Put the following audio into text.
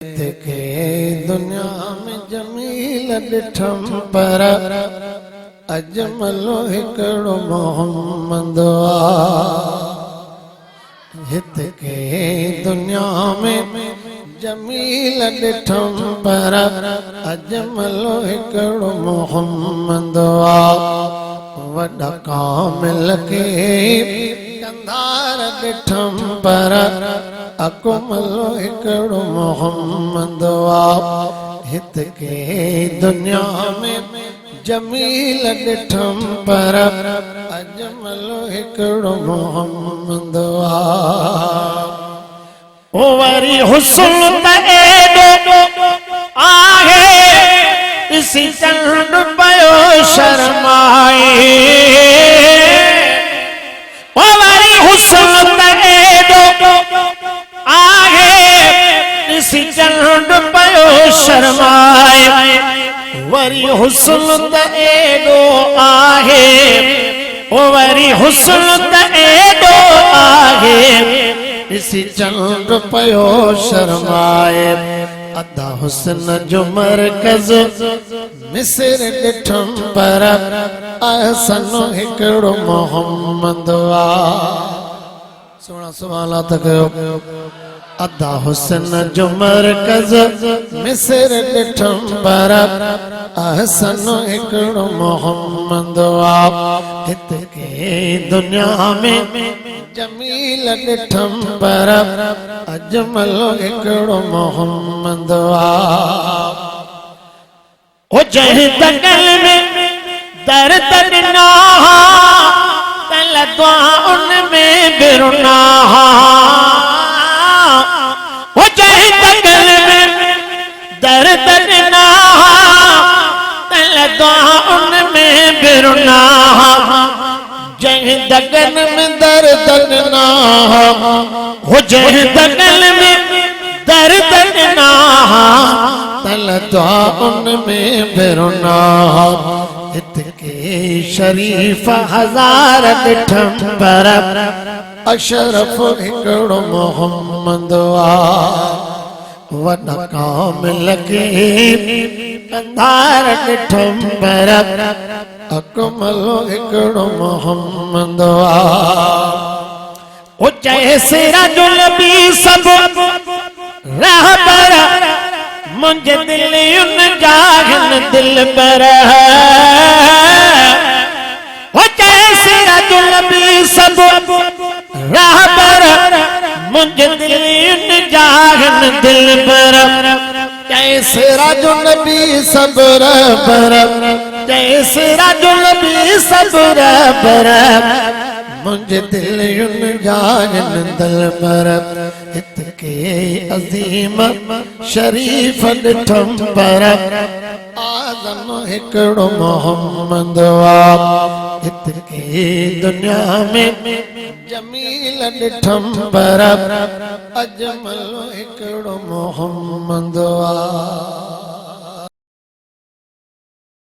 के दुनिया में जमील ॾिठम पर अजमलो हिकिड़ो मोहम्मद हित के दुनिया में जमील ॾिठम पर अजमलो हिकिड़ो मोहम्मद वॾा कामिल के कंधार ॾिठम पर अकुमलो हिकिड़ो मोहम्मद हित के दुनिया में जमील ॾिठम पर अजमलो हिकिड़ो मोहम्मद ओ वरी हुस्न त एॾो आहे इसी चंड पयो शर्माए ओ वरी हुस्न त एॾो आहे इसी चंड पयो शर्माए वरी हुस्न त एॾो आहे ओ वरी हुस्न त एॾो आहे इसी चंड पयो शर्माए अदा हुस्न जो मरकज मिस्र ॾिठम पर अहसन हिकिड़ो मोहम्मद सोना सवालात कयो अदा हुस्न जो मरकज मिस्र ॾिठम पर अहसन हिकिड़ो मोहम्मद हित के दुनिया में जमील ॾिठम पर अजमलो हिकिड़ो मोहम्मद ओ जंहिं दगल में दर्द ॾिना तल दुआउन में बिरुना ओ जंहिं दगल में दर्द ॾिना तल दुआउन में बिरुना जंहिं दगन में दर्द ॾिना हो जंहिं दगन में दर्द ॾिना तल दुआउन में बिरुना हित के शरीफ हज़ार ॾिठम पर अशरफ हिकिड़ो मोहम्मद वॾा कामिल के कंधार ॾिठम पर अकमलो हिकिड़ो मोहम्मद ओ जैसे रजुल भी सब रहबर मुझे दिल उन जागन दिल पर ओ जैसे रजुल भी सब रहबर मुझे दिल उन जागन दिल पर जैसे रजुल भी सब रहबर जैसे रजुल भी सब्र पर मुझे दिल उन जान दिल पर हित के अजीम शरीफ ॾिठम पर आज़म हिकिड़ो मोहम्मद हित के दुनिया में जमील ॾिठम पर अजमल हिकिड़ो मोहम्मद